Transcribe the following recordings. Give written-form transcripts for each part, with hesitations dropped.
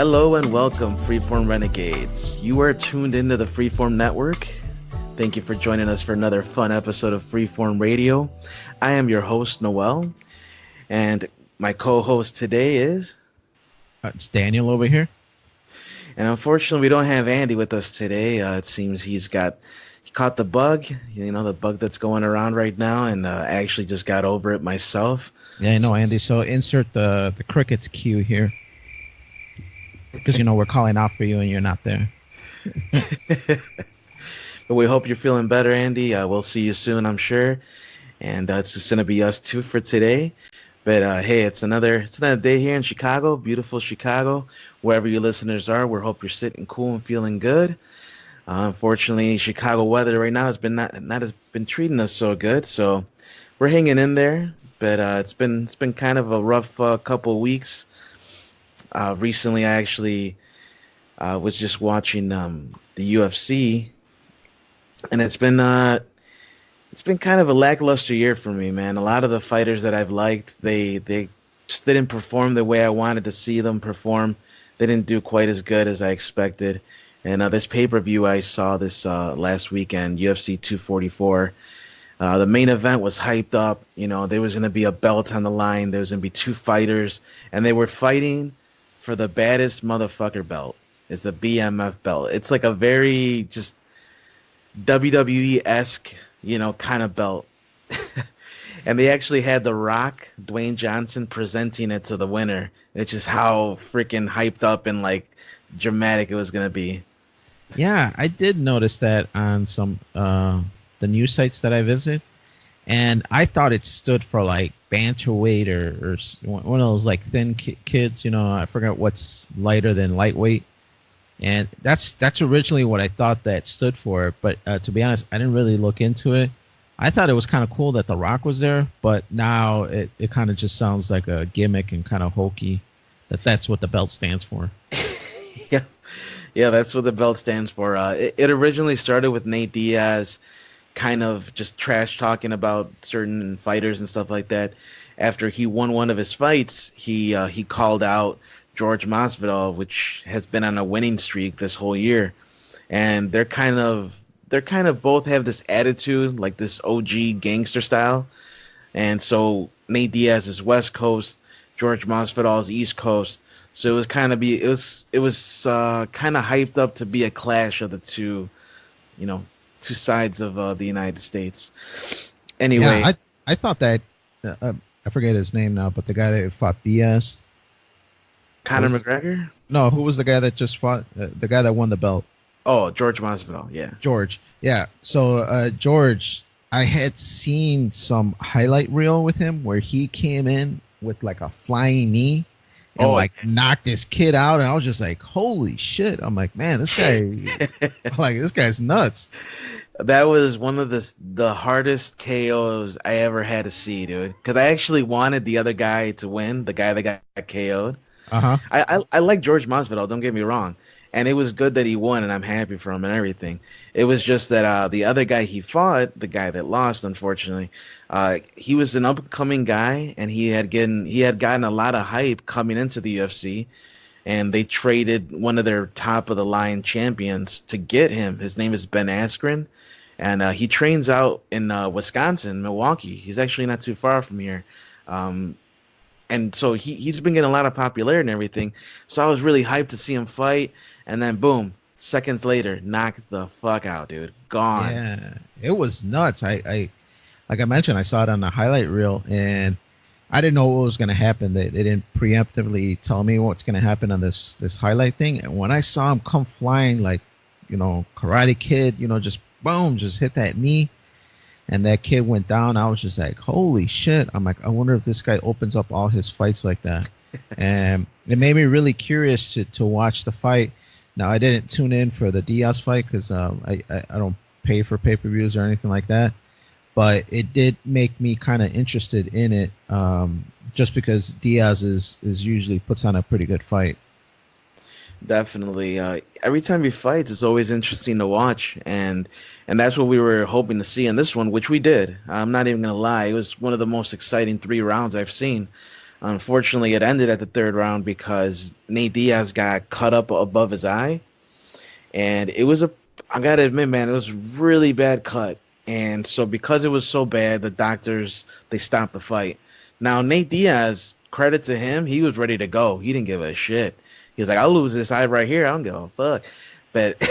Hello and welcome, Freeform Renegades. You are tuned into the Freeform Network. Thank you for joining us for another fun episode of Freeform Radio. I am your host, Noel, and my co-host today is... It's Daniel over here. And unfortunately, we don't have Andy with us today. It seems he caught the bug, the bug that's going around right now, and I actually just got over it myself. Yeah, I know, Andy. So insert the crickets cue here. Because, we're calling out for you and you're not there. But we hope you're feeling better, Andy. We'll see you soon, I'm sure. And it's just going to be us two for today. But hey, it's another day here in Chicago, beautiful Chicago. Wherever you listeners are, we hope you're sitting cool and feeling good. Unfortunately, Chicago weather right now has been treating us so good, so we're hanging in there. But it's been kind of a rough couple of weeks. Recently, I actually was just watching the UFC, and it's been kind of a lackluster year for me, man. A lot of the fighters that I've liked, they just didn't perform the way I wanted to see them perform. They didn't do quite as good as I expected. And this pay-per-view I saw this last weekend, UFC 244, the main event was hyped up. There was going to be a belt on the line. There was going to be two fighters, and they were fighting for the baddest motherfucker belt. It's the BMF belt. It's like a very just WWE-esque, kind of belt. And they actually had The Rock, Dwayne Johnson, presenting it to the winner. It's just how freaking hyped up and dramatic it was going to be. Yeah, I did notice that on some the news sites that I visit. And I thought it stood for bantamweight or one of those thin kids, I forgot what's lighter than lightweight. And that's originally what I thought that stood for. But to be honest, I didn't really look into it. I thought it was kind of cool that The Rock was there, but now it kind of just sounds like a gimmick and kind of hokey that's what the belt stands for. Yeah, that's what the belt stands for. It originally started with Nate Diaz kind of just trash talking about certain fighters and stuff like that. After he won one of his fights, he called out Jorge Masvidal, which has been on a winning streak this whole year, and they're kind of both have this attitude, like this OG gangster style. And so Nate Diaz is West Coast, Jorge Masvidal is East Coast. So it was kind of kind of hyped up to be a clash of the two, two sides of the United States. Anyway, yeah, I thought that I forget his name now, but the guy that fought Diaz, Conor McGregor. No, who was the guy that just fought the guy that won the belt? Oh, Jorge Masvidal. Yeah, George. Yeah. So George, I had seen some highlight reel with him where he came in with a flying knee and knocked this kid out, and I was just like, holy shit. I'm like, man, this guy this guy's nuts. That was one of the hardest KOs I ever had to see, dude, because I actually wanted the other guy to win, the guy that got KO'd. I like Jorge Masvidal, don't get me wrong, and it was good that he won, and I'm happy for him and everything. It was just that the other guy he fought, the guy that lost, unfortunately, he was an up-and-coming guy, and he had gotten a lot of hype coming into the UFC, and they traded one of their top-of-the-line champions to get him. His name is Ben Askren, and he trains out in Wisconsin, Milwaukee. He's actually not too far from here. And so he's been getting a lot of popularity and everything. So I was really hyped to see him fight, and then boom, seconds later, knocked the fuck out, dude. Gone. Yeah, it was nuts. I like I mentioned, I saw it on the highlight reel, and I didn't know what was going to happen. They didn't preemptively tell me what's going to happen on this highlight thing. And when I saw him come flying Karate Kid, just boom, just hit that knee, and that kid went down, I was just like, holy shit. I'm like, I wonder if this guy opens up all his fights like that. And it made me really curious to watch the fight. Now, I didn't tune in for the Diaz fight because I don't pay for pay-per-views or anything like that. But it did make me kind of interested in it, just because Diaz is usually puts on a pretty good fight. Definitely. Every time he fights, it's always interesting to watch, and that's what we were hoping to see in this one, which we did. I'm not even gonna lie; it was one of the most exciting 3 rounds I've seen. Unfortunately, it ended at the third round because Nate Diaz got cut up above his eye, and it was a. I gotta admit, man, it was a really bad cut, and so because it was so bad, the doctors they stopped the fight. Now Nate Diaz, credit to him, he was ready to go. He didn't give a shit. He's like, I'll lose this eye right here. I don't give a fuck. But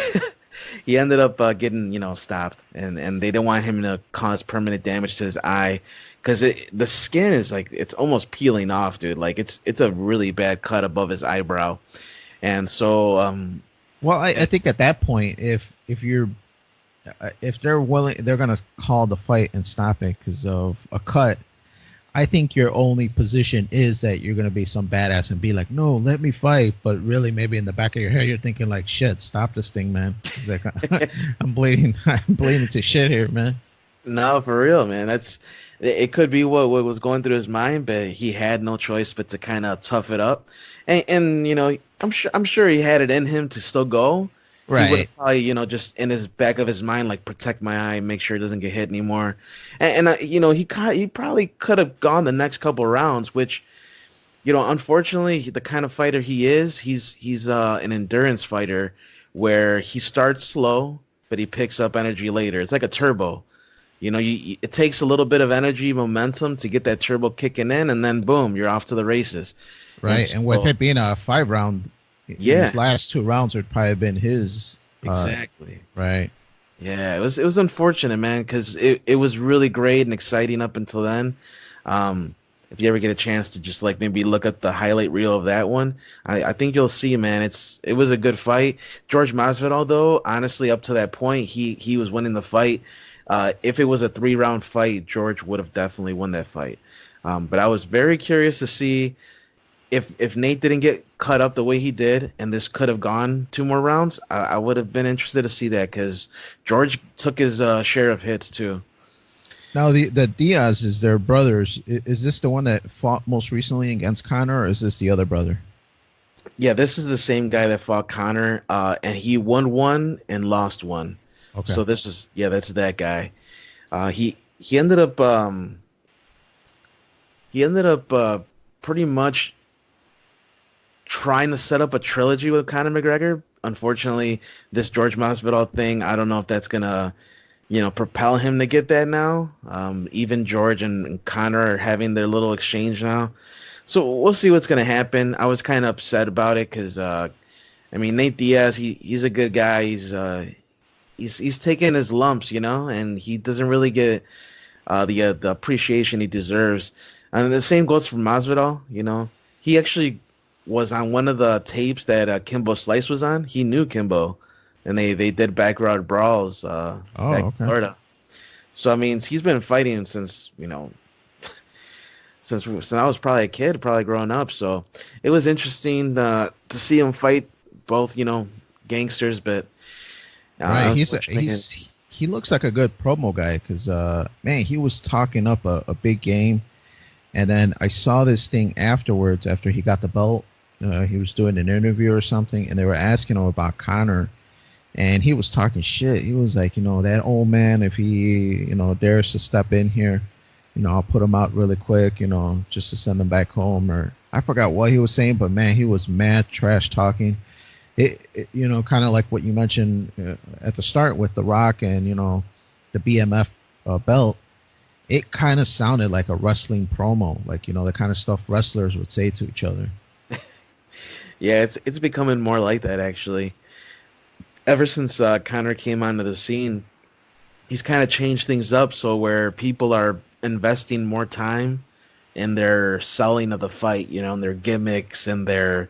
he ended up getting stopped, and they didn't want him to cause permanent damage to his eye because the skin is like it's almost peeling off, dude. Like it's a really bad cut above his eyebrow, and so Well, I think at that point, if they're willing, they're gonna call the fight and stop it because of a cut. I think your only position is that you're gonna be some badass and be like, "No, let me fight," but really, maybe in the back of your head, you're thinking like, "Shit, stop this thing, man." It's like, I'm bleeding, I'm bleeding to shit here, man. no, for real, man. It could be what was going through his mind, but he had no choice but to kind of tough it up. And I'm sure he had it in him to still go. He would Right, have probably, just in his back of his mind, like protect my eye, make sure it doesn't get hit anymore. He probably could have gone the next couple rounds, which, unfortunately, the kind of fighter he is, he's an endurance fighter where he starts slow, but he picks up energy later. It's like a turbo. It takes a little bit of energy, momentum to get that turbo kicking in, and then boom, you're off to the races. And right. And with so, it being a 5 round, yeah, his last 2 rounds would probably have been his. exactly. Right. Yeah, it was unfortunate, man, because it was really great and exciting up until then. If you ever get a chance to just like maybe look at the highlight reel of that one, I think you'll see, man. It was a good fight. George Masvidal, though, honestly, up to that point, he was winning the fight. If it was a 3-round fight, George would have definitely won that fight. But I was very curious to see if Nate didn't get cut up the way he did, and this could have gone 2 more rounds. I would have been interested to see that because George took his share of hits too. Now the Diaz is their brothers. Is this the one that fought most recently against Connor, or is this the other brother? Yeah, this is the same guy that fought Connor, and he won one and lost one. Okay. So that's that guy. He ended up pretty much trying to set up a trilogy with Conor McGregor. Unfortunately, this George Masvidal thing, I don't know if that's gonna, propel him to get that now. Even George and Conor are having their little exchange now, so we'll see what's gonna happen. I was kind of upset about it because, Nate Diaz, he's a good guy. He's taking his lumps, and he doesn't really get the appreciation he deserves. And the same goes for Masvidal. He actually was on one of the tapes that Kimbo Slice was on. He knew Kimbo, and they did backyard brawls back in Okay. Florida. So he's been fighting since since I was probably a kid, probably growing up. So it was interesting to see him fight both gangsters, but Right. unfortunately, He looks like a good promo guy because man, he was talking up a big game, and then I saw this thing afterwards after he got the belt. He was doing an interview or something, and they were asking him about Connor, and he was talking shit. He was like, that old man, if he, dares to step in here, I'll put him out really quick, just to send him back home. Or I forgot what he was saying, but man, he was mad trash talking. Kind of like what you mentioned at the start with The Rock and, the BMF belt. It kind of sounded like a wrestling promo, like, the kind of stuff wrestlers would say to each other. yeah, it's becoming more like that actually. Ever since Connor came onto the scene, he's kind of changed things up so where people are investing more time in their selling of the fight, and their gimmicks and their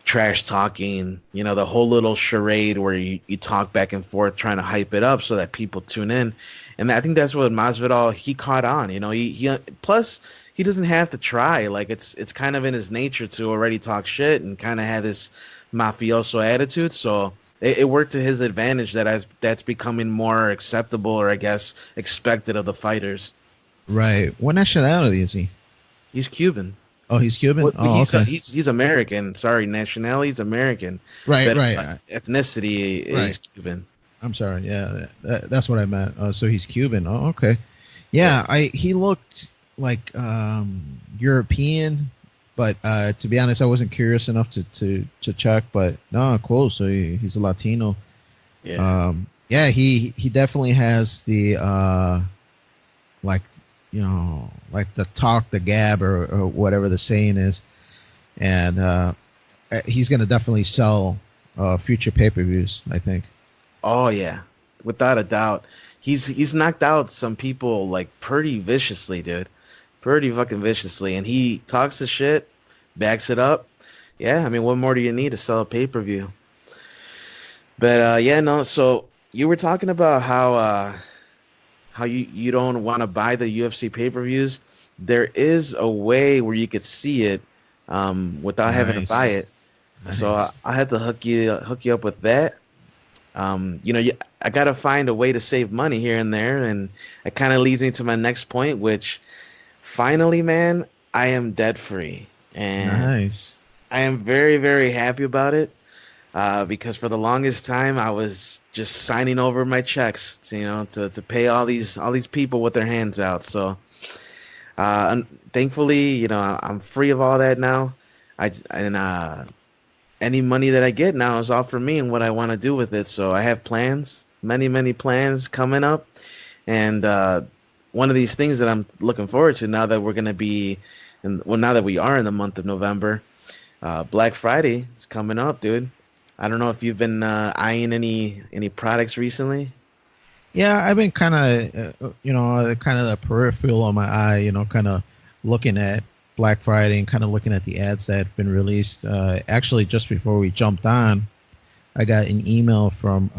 trash talking, the whole little charade where you talk back and forth trying to hype it up so that people tune in. And I think that's what Masvidal, he caught on, he plus he doesn't have to try. Like it's kind of in his nature to already talk shit and kind of have this mafioso attitude. So it worked to his advantage that's becoming more acceptable or I guess expected of the fighters. Right. What nationality is he? He's Cuban. Oh, he's Cuban? Well, Oh, okay. he's American. Sorry, nationality is American. Right, But right. ethnicity Right. is Cuban. I'm sorry. Yeah, that's what I meant. So he's Cuban. Oh, okay. Yeah, he looked like European, but to be honest, I wasn't curious enough to check. But no, cool. So he's a Latino. Yeah. Yeah, he definitely has the like like the talk, the gab, or whatever the saying is, and he's gonna definitely sell future pay-per-views, I think. Oh yeah, without a doubt. He's knocked out some people like pretty viciously, dude. Pretty fucking viciously, and he talks the shit, backs it up. Yeah, I mean, what more do you need to sell a pay-per-view? But yeah, no. So you were talking about how you don't want to buy the UFC pay-per-views. There is a way where you could see it without having to buy Nice, it. So nice. I had to hook you up with that. I gotta find a way to save money here and there, and it kind of leads me to my next point, which finally, man, I am debt free, and Nice. I am very, very happy about it. Because for the longest time I was just signing over my checks, to pay all these people with their hands out. So, thankfully, I'm free of all that now. And any money that I get now is all for me and what I want to do with it. So I have plans, many, many plans coming up. And one of these things that I'm looking forward to now that we're going to be, now that we are in the month of November, Black Friday is coming up, dude. I don't know if you've been eyeing any products recently. Yeah, I've been kind of, kind of the peripheral on my eye, kind of looking at Black Friday and kind of looking at the ads that have been released. Actually, just before we jumped on, I got an email from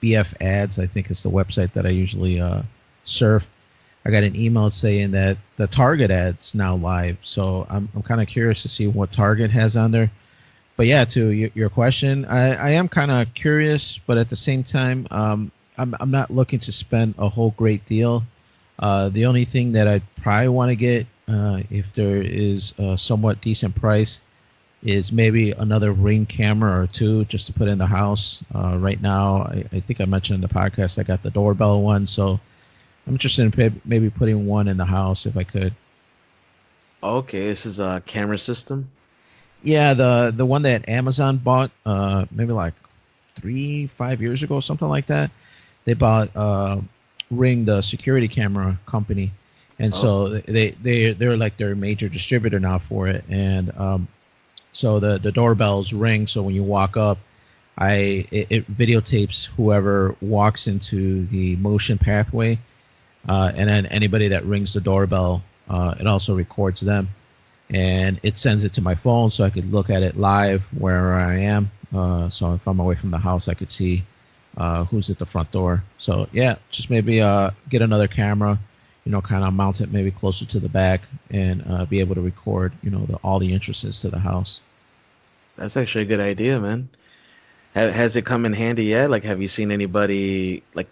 BF Ads. I think it's the website that I usually surf. I got an email saying that the Target ad's now live. So I'm kind of curious to see what Target has on there. But yeah, to your question, I am kind of curious, but at the same time, I'm not looking to spend a whole great deal. The only thing that I'd probably want to get, if there is a somewhat decent price, is maybe another Ring camera or two just to put in the house. Right now, I think I mentioned in the podcast I got the doorbell one, so I'm interested in maybe putting one in the house if I could. Okay, this is a camera system. Yeah, the one that Amazon bought, maybe like 3-5 years ago, something like that. They bought Ring, the security camera company, and Oh, so they're like their major distributor now for it. And so the doorbells ring. So when you walk up, it videotapes whoever walks into the motion pathway, and then anybody that rings the doorbell, it also records them, and it sends it to my phone so I could look at it live wherever I am. So if I'm away from the house, I could see who's at the front door. So yeah, just maybe get another camera, kind of mount it maybe closer to the back, and be able to record, all the entrances to the house. that's actually a good idea, man. Has it come in handy yet? Like, have you seen anybody? Like,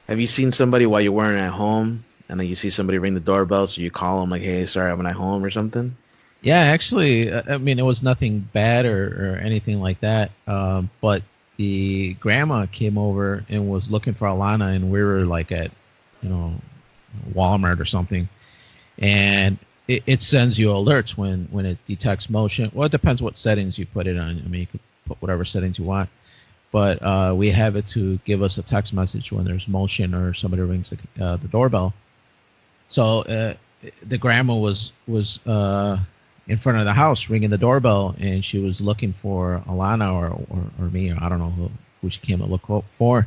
have you seen somebody while you weren't at home, and then you see somebody ring the doorbell, so you call them like, "Hey, sorry, I'm not home" or something? Yeah, actually, I mean, it was nothing bad or anything like that. But the grandma came over and was looking for Alana, and we were like at, you know, Walmart or something, and it sends you alerts when it detects motion. Well, it depends what settings you put it on. I mean, you could put whatever settings you want, but we have it to give us a text message when there's motion or somebody rings the doorbell. So the grandma was in front of the house ringing the doorbell, and she was looking for Alana or me, or I don't know who she came to look for.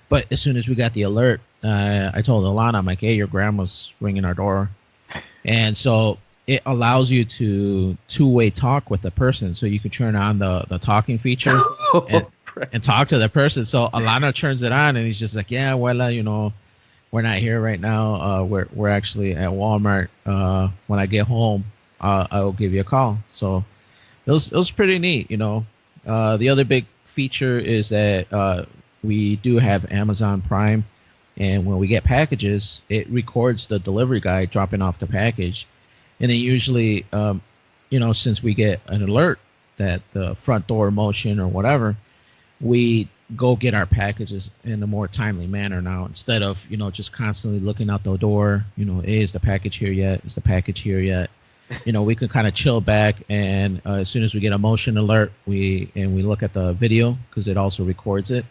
But as soon as we got the alert, I told Alana, I'm like, hey, your grandma's ringing our door. And so it allows you to two-way talk with the person. So you can turn on the talking feature and, and talk to the person. So Alana turns it on, and he's just like, yeah, well, we're not here right now. We're actually at Walmart. When I get home, I'll give you a call. So it was pretty neat. The other big feature is that we do have Amazon Prime, and when we get packages, it records the delivery guy dropping off the package, and then usually, since we get an alert that the front door motion or whatever, we go get our packages in a more timely manner now, instead of just constantly looking out the door. Hey, is the package here yet? Is the package here yet? We can kind of chill back, and as soon as we get a motion alert, we look at the video, because it also records it.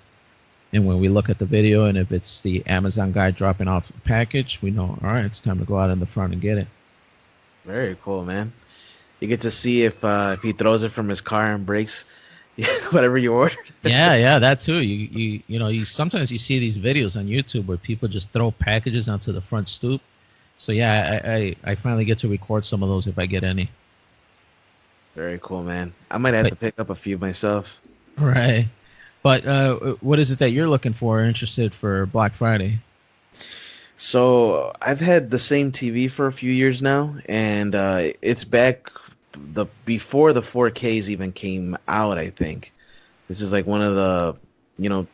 And when we look at the video, and if it's the Amazon guy dropping off a package, we know, all right, it's time to go out in the front and get it. Very cool, man. You get to see if he throws it from his car and breaks whatever you ordered. Yeah, that too. You sometimes you see these videos on YouTube where people just throw packages onto the front stoop. So yeah, I finally get to record some of those if I get any. Very cool, man. I might have to pick up a few myself. Right. But what is it that you're looking for or interested for Black Friday? So I've had the same TV for a few years now, and it's back before the 4Ks even came out, I think. This is like one of the,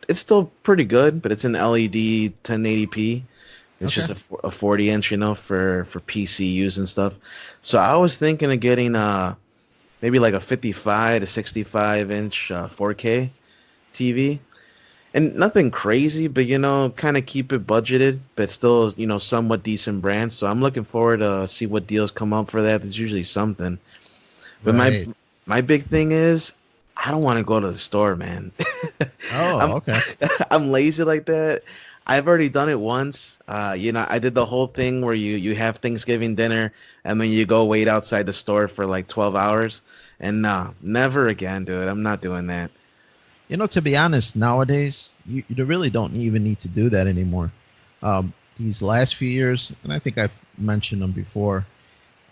it's still pretty good, but it's an LED 1080p. It's Okay. just a 40 inch, for PC use and stuff. So I was thinking of getting maybe like a 55 to 65 inch 4K TV. And nothing crazy, but kind of keep it budgeted, but still, somewhat decent brand. So I'm looking forward to see what deals come up for that. There's usually something. But Right. my big thing is I don't want to go to the store, man. Oh, I'm okay. I'm lazy like that. I've already done it once. I did the whole thing where you have Thanksgiving dinner and then you go wait outside the store for like 12 hours. And no, never again, dude. I'm not doing that. To be honest, nowadays you really don't even need to do that anymore. These last few years, and I think I've mentioned them before,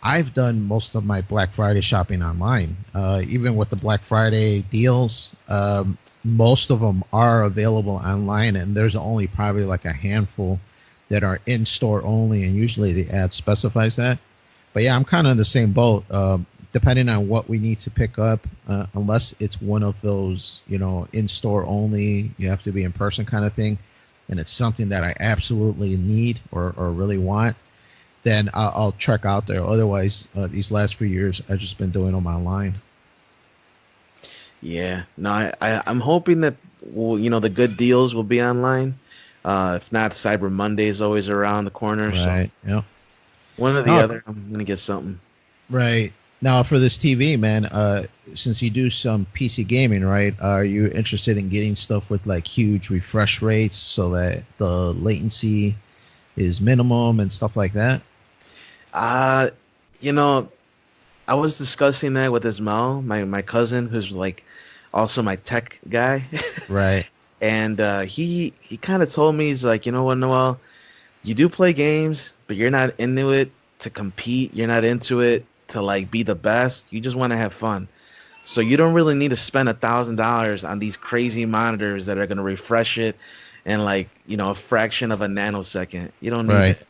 I've done most of my Black Friday shopping online. Even with the Black Friday deals, most of them are available online, and there's only probably like a handful that are in store only, and usually the ad specifies that. But yeah, I'm kind of in the same boat. Depending on what we need to pick up, unless it's one of those, in store only, you have to be in person kind of thing, and it's something that I absolutely need or really want, then I'll check out there. Otherwise, these last few years, I've just been doing them online. Yeah. No, I'm hoping that the good deals will be online. If not, Cyber Monday is always around the corner. So Right. Yeah. one or the No, other, I'm gonna get something. right. Now, for this TV, man, since you do some PC gaming, right, are you interested in getting stuff with like huge refresh rates so that the latency is minimum and stuff like that? Uh, you know, I was discussing that with Ismail, my cousin, who's like also my tech guy, Right. and he kind of told me, he's like, you know what, Noel, you do play games, but you're not into it to compete. You're not into it to like be the best. You just want to have fun. So you don't really need to spend $1,000 on these crazy monitors that are going to refresh it in like, a fraction of a nanosecond. You don't need Right. it.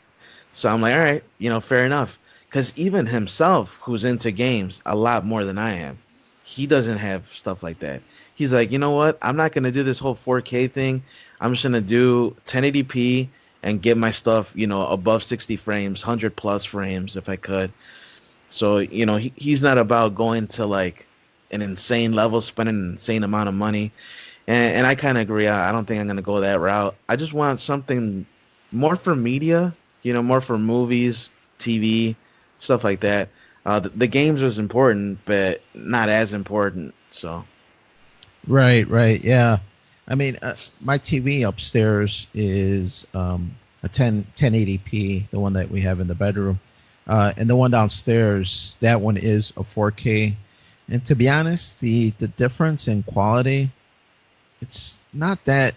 So I'm like, all right, fair enough. Because even himself, who's into games a lot more than I am, he doesn't have stuff like that. He's like, you know what? I'm not going to do this whole 4K thing. I'm just going to do 1080p and get my stuff, above 60 frames, 100 plus frames if I could. So, he's not about going to like an insane level, spending an insane amount of money. And I kind of agree. I don't think I'm going to go that route. I just want something more for media, more for movies, TV, stuff like that. The games was important, but not as important. So, Right, right. Yeah. I mean, my TV upstairs is a 1080p, the one that we have in the bedroom. And the one downstairs, that one is a 4K. And to be honest, the difference in quality, it's not that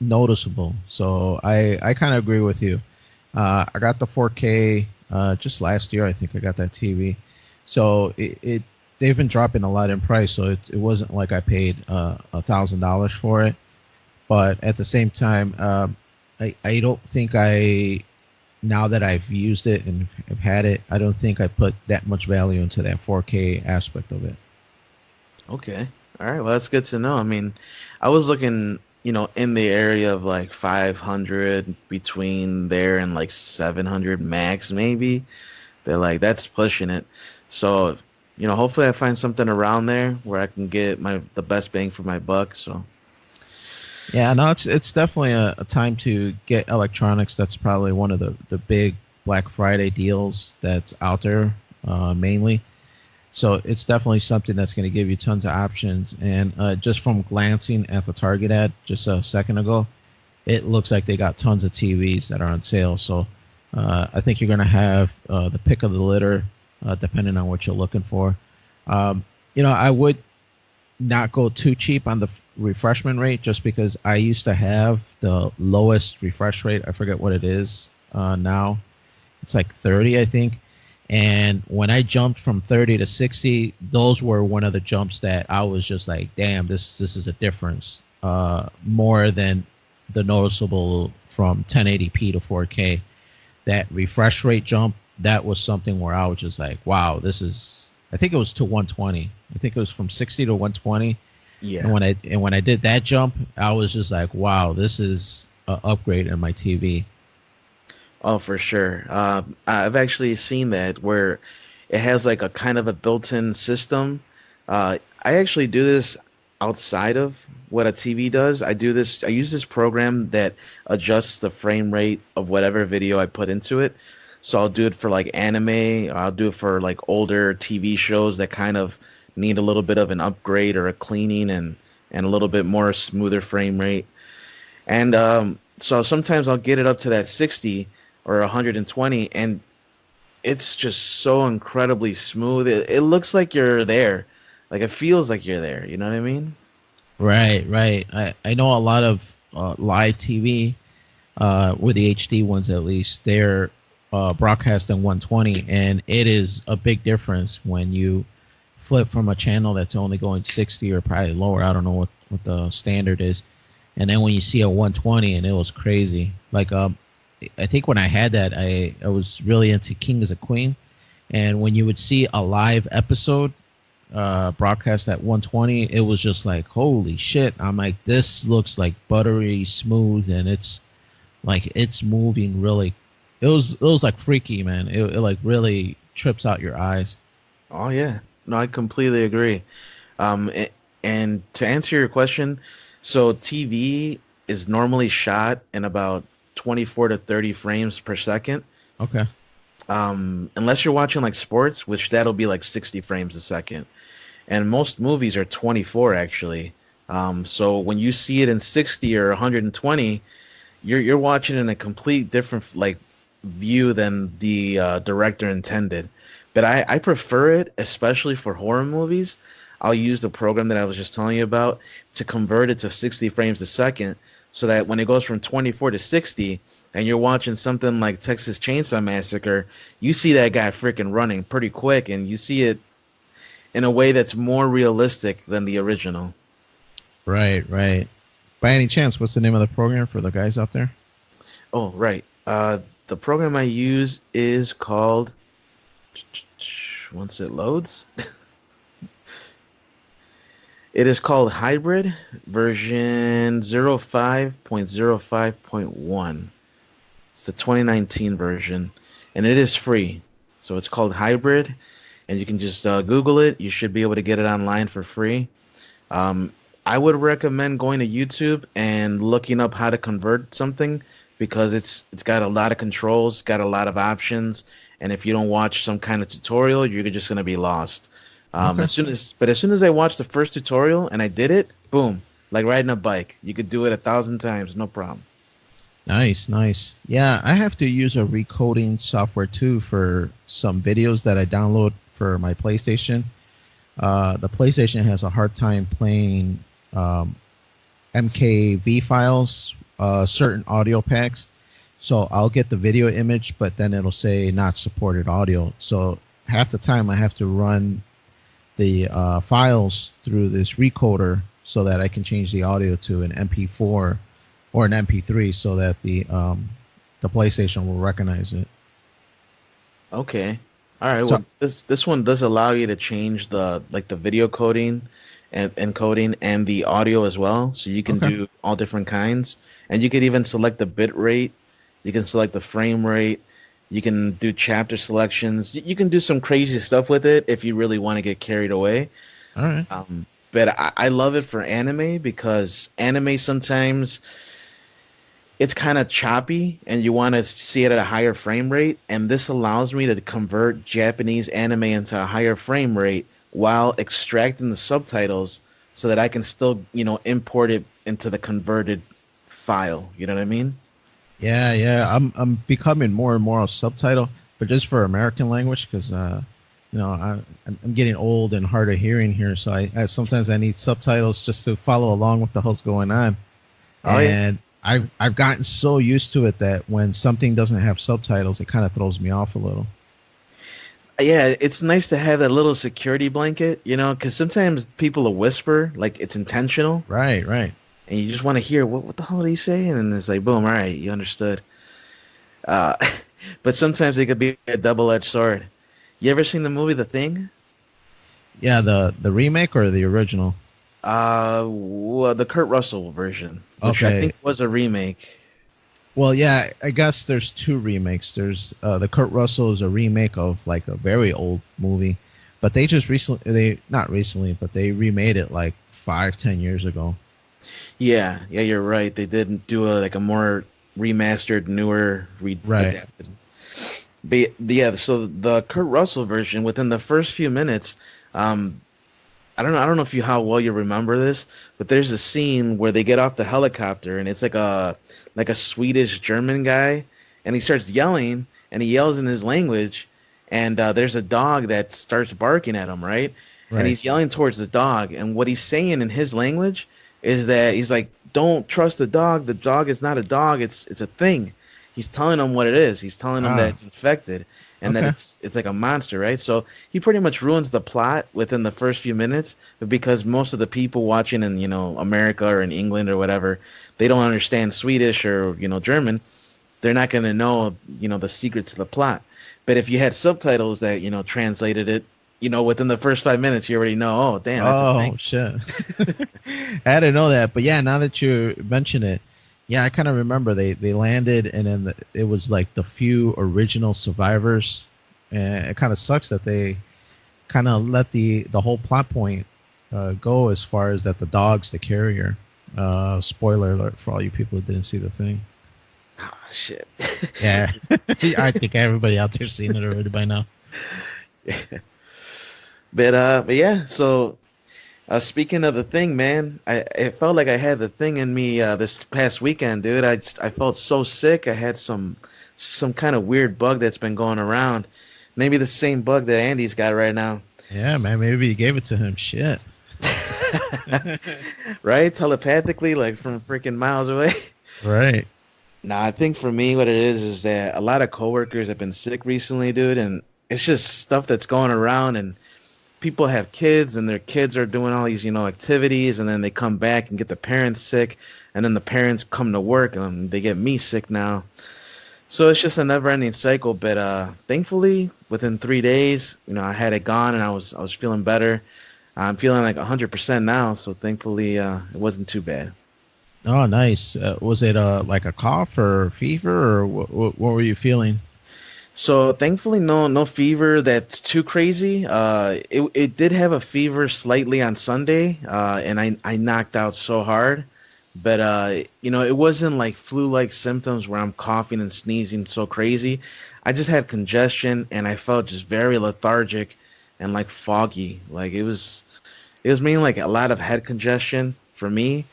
noticeable. So I kind of agree with you. I got the 4K just last year. I think I got that TV. So they've been dropping a lot in price. So it wasn't like I paid $1,000 for it. But at the same time, I don't think now that I've used it and have had it, I don't think I put that much value into that 4K aspect of it. okay. All right. Well, that's good to know. I mean, I was looking, in the area of like 500 between there and like 700 max, maybe. But like that's pushing it. So, hopefully I find something around there where I can get the best bang for my buck. So, Yeah, no, it's definitely a time to get electronics. That's probably one of the big Black Friday deals that's out there, mainly. So it's definitely something that's going to give you tons of options. And just from glancing at the Target ad just a second ago, it looks like they got tons of TVs that are on sale. So I think you're going to have the pick of the litter, depending on what you're looking for. I would not go too cheap on the refreshment rate, just because I used to have the lowest refresh rate. I forget what it is now. It's like 30, I think. And when I jumped from 30 to 60, those were one of the jumps that I was just like, damn, this is a difference, more than the noticeable from 1080p to 4K. That refresh rate jump, that was something where I was just like, wow, this is. I think it was to 120. I think it was from 60 to 120. Yeah. And when I did that jump, I was just like, wow, this is an upgrade in my TV. Oh, for sure. I've actually seen that where it has like a kind of a built-in system. I actually do this outside of what a TV does. I do this. I use this program that adjusts the frame rate of whatever video I put into it. So I'll do it for like anime. I'll do it for like older TV shows that kind of need a little bit of an upgrade or a cleaning and a little bit more smoother frame rate. And so sometimes I'll get it up to that 60 or 120, and it's just so incredibly smooth. It looks like you're there. Like it feels like you're there. You know what I mean? Right, right. I know a lot of live TV, with the HD ones at least, they're broadcasting 120, and it is a big difference when you flip from a channel that's only going 60 or probably lower. I don't know what the standard is. And then when you see a 120, and it was crazy. Like, I think when I had that, I was really into King as a Queen. And when you would see a live episode broadcast at 120, it was just like, holy shit. I'm like, this looks like buttery smooth, and it's like it's moving really. It was like freaky, man. It like really trips out your eyes. Oh yeah. No, I completely agree. And to answer your question, so TV is normally shot in about 24 to 30 frames per second. Okay. Unless you're watching like sports, which that'll be like 60 frames a second. And most movies are 24 actually. So when you see it in 60 or 120, you're watching in a complete different like view than the director intended. But I prefer it, especially for horror movies. I'll use the program that I was just telling you about to convert it to 60 frames a second, so that when it goes from 24 to 60 and you're watching something like Texas Chainsaw Massacre, you see that guy freaking running pretty quick, and you see it in a way that's more realistic than the original. Right, right. By any chance, what's the name of the program for the guys out there? Oh, right. The program I use is called, once it loads, it is called Hybrid version 05.05.1. It's the 2019 version, and it is free. So it's called Hybrid, and you can just Google it. You should be able to get it online for free. I would recommend going to YouTube and looking up how to convert something, because it's got a lot of controls, got a lot of options, and if you don't watch some kind of tutorial, you're just gonna be lost. Okay. As soon as I watched the first tutorial and I did it, boom, like riding a bike. You could do it 1,000 times, no problem. Nice, nice. Yeah, I have to use a recoding software too for some videos that I download for my PlayStation. The PlayStation has a hard time playing MKV files, certain audio packs. So I'll get the video image, but then it'll say not supported audio. So half the time I have to run the files through this recoder so that I can change the audio to an MP4 or an MP3, so that the PlayStation will recognize it. Okay. All right. So Well, this one does allow you to change the video coding and encoding and the audio as well. So you can okay, do all different kinds, and you could even select the bit rate. You can select the frame rate. You can do chapter selections. You can do some crazy stuff with it if you really want to get carried away. all right. but I love it for anime because anime sometimes it's kind of choppy and you want to see it at a higher frame rate, and this allows me to convert Japanese anime into a higher frame rate while extracting the subtitles so that I can still, import it into the converted file. You know what I mean? Yeah, yeah. I'm becoming more and more a subtitle, but just for American language because I'm getting old and hard of hearing here, so I sometimes I need subtitles just to follow along with the hell's going on. Oh yeah. And I've gotten so used to it that when something doesn't have subtitles, it kind of throws me off a little. Yeah, it's nice to have that little security blanket, because sometimes people will whisper like it's intentional, Right, right. and you just want to hear what the hell did he say, and it's like boom, all right, you understood. Uh, but sometimes it could be a double-edged sword. You ever seen the movie The Thing? Yeah, the remake or the original? Well, the Kurt Russell version, which I Okay. think was a remake. Well, yeah, I guess there's two remakes. There's the Kurt Russell is a remake of like a very old movie, but they just recently they not recently, but they remade it like 5, 10 years ago. Yeah, yeah, you're right. They didn't do like a more remastered, newer, Right. adapted. But yeah, so the Kurt Russell version, within the first few minutes, um, I don't know if you how well you remember this, but there's a scene where they get off the helicopter and it's like a Swedish German guy, and he starts yelling and he yells in his language, and there's a dog that starts barking at him, right? And Right. he's yelling towards the dog, and what he's saying in his language is that he's like, "Don't trust the dog. The dog is not a dog. It's a thing." He's telling them what it is. He's telling them that Ah, it's infected and that okay. it's like a monster, right? So he pretty much ruins the plot within the first few minutes, but because most of the people watching in America or in England or whatever, they don't understand Swedish or German, they're not going to know the secrets of the plot. But if you had subtitles that translated it, within the first 5 minutes, you already know. Oh, damn, that's a Oh thing. shit. I didn't know that, but yeah, now that you mention it, yeah, I kind of remember they landed, and then it was like the few original survivors, and it kind of sucks that they kind of let the whole plot point go as far as that the dog's the carrier. Spoiler alert for all you people who didn't see the thing. Oh, shit. Yeah, I think everybody out there's seen it already by now. But yeah. So speaking of the thing, man, it felt like I had the thing in me this past weekend, dude. I felt so sick. I had some kind of weird bug that's been going around. Maybe the same bug that Andy's got right now. Yeah, man, maybe you gave it to him. Shit. Right? Telepathically, like from freaking miles away. Right. Nah, I think for me, what it is that a lot of coworkers have been sick recently, dude, and it's just stuff that's going around, and people have kids, and their kids are doing all these, activities, and then they come back and get the parents sick, and then the parents come to work and they get me sick now. So it's just a never-ending cycle. But thankfully, within 3 days, I had it gone, and I was feeling better. I'm feeling like 100% now, so thankfully, it wasn't too bad. Oh, nice. Was it like a cough or fever, or what were you feeling? So thankfully, no fever that's too crazy. It did have a fever slightly on Sunday, and I knocked out so hard, but it wasn't like flu-like symptoms where I'm coughing and sneezing so crazy. I just had congestion, and I felt just very lethargic and like foggy. Like it was mainly like a lot of head congestion for me,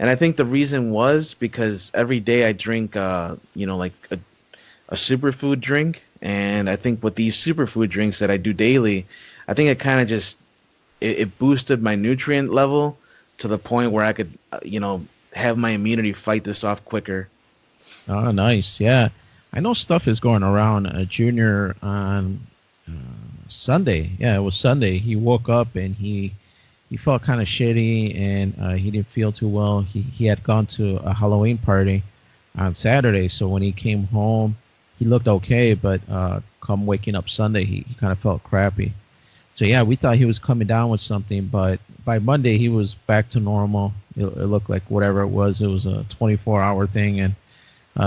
and I think the reason was because every day I drink, like a superfood drink, and I think with these superfood drinks that I do daily, I think it kind of just it boosted my nutrient level to the point where I could have my immunity fight this off quicker. Oh, nice. Yeah, I know stuff is going around. Junior on uh, Sunday. Yeah, it was Sunday. He woke up and he felt kind of shitty, and he didn't feel too well. He had gone to a Halloween party on Saturday, so when he came home, he looked okay, but come waking up Sunday, he kind of felt crappy. So yeah, we thought he was coming down with something, but by Monday he was back to normal. It looked like whatever it was a 24-hour thing, and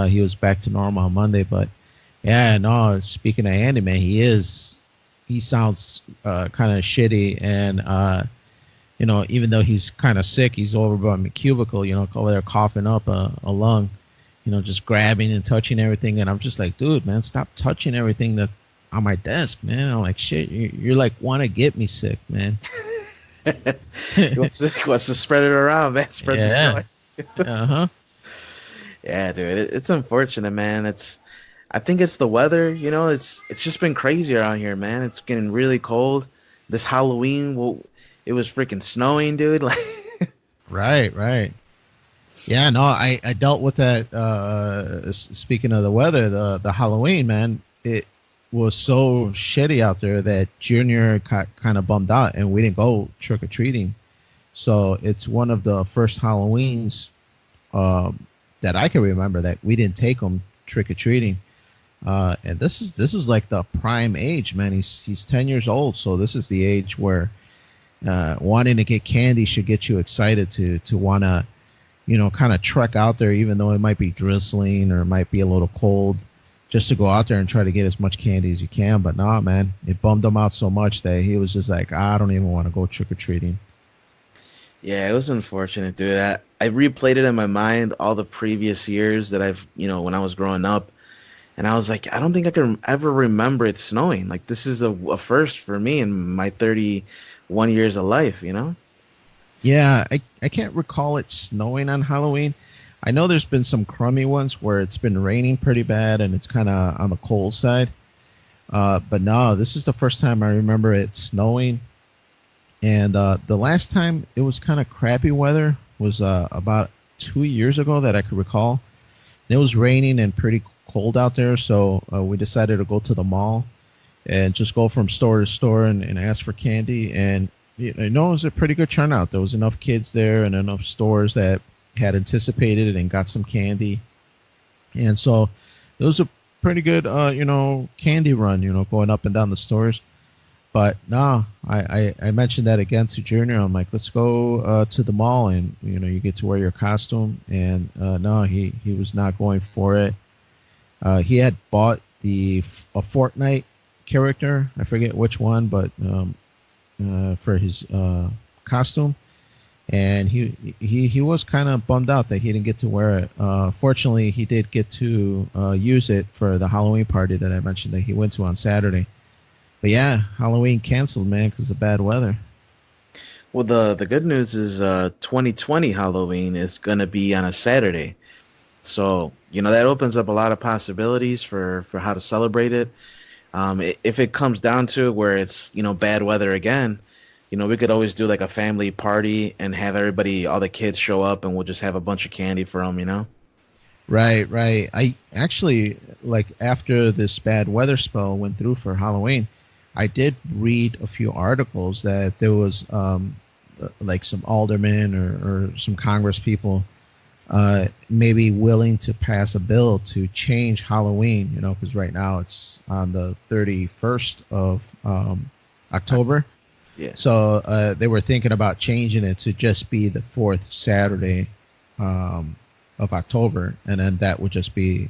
he was back to normal on Monday. But yeah, no. Speaking of Andy, man, he sounds kind of shitty, and even though he's kind of sick, he's over by my cubicle, over there coughing up a lung, just grabbing and touching everything. And I'm just like, dude, man, stop touching everything that on my desk, man. I'm like, shit, you're like, want to get me sick, man. he wants to spread it around, man. Spread Yeah. the joy. Uh-huh. Yeah, dude, it's unfortunate, man. I think it's the weather. It's just been crazy around here, man. It's getting really cold. This Halloween, well, it was freaking snowing, dude. Like, Right. Yeah, no, I dealt with that. Speaking of the weather, the Halloween, man, it was so shitty out there that Junior got kind of bummed out, and we didn't go trick or treating. So it's one of the first Halloweens that I can remember that we didn't take him trick or treating. And this is like the prime age, man. He's 10 years old, so this is the age where wanting to get candy should get you excited to want to, kind of trek out there, even though it might be drizzling or it might be a little cold, just to go out there and try to get as much candy as you can. But nah, man, it bummed him out so much that he was just like, I don't even want to go trick or treating. yeah, it was unfortunate, dude. I replayed it in my mind all the previous years that when I was growing up, and I was like, I don't think I can ever remember it snowing. Like, this is a first for me in my 31 years of life. Yeah, I can't recall it snowing on Halloween. I know there's been some crummy ones where it's been raining pretty bad and it's kind of on the cold side. But no, this is the first time I remember it snowing. And the last time it was kind of crappy weather was about 2 years ago that I could recall. And it was raining and pretty cold out there, so we decided to go to the mall and just go from store to store and ask for candy. And it was a pretty good turnout. There was enough kids there and enough stores that had anticipated it and got some candy. And so it was a pretty good, candy run, going up and down the stores. But no, I mentioned that again to Junior. I'm like, let's go to the mall and, you get to wear your costume. And no, he was not going for it. He had bought a Fortnite character. I forget which one, but for his costume. And he was kind of bummed out that he didn't get to wear it. Fortunately, he did get to use it for the Halloween party that I mentioned that he went to on Saturday. But yeah, Halloween canceled, man, because of bad weather. Well, the good news is 2020 Halloween is gonna be on a Saturday, so that opens up a lot of possibilities for how to celebrate it. If it comes down to where it's bad weather again, we could always do like a family party and have all the kids show up, and we'll just have a bunch of candy for them. Right. I actually, like, after this bad weather spell went through for Halloween, I did read a few articles that there was like some aldermen or some Congress people maybe willing to pass a bill to change Halloween, because right now it's on the 31st of October. Yeah. So they were thinking about changing it to just be the fourth Saturday of October, and then that would just be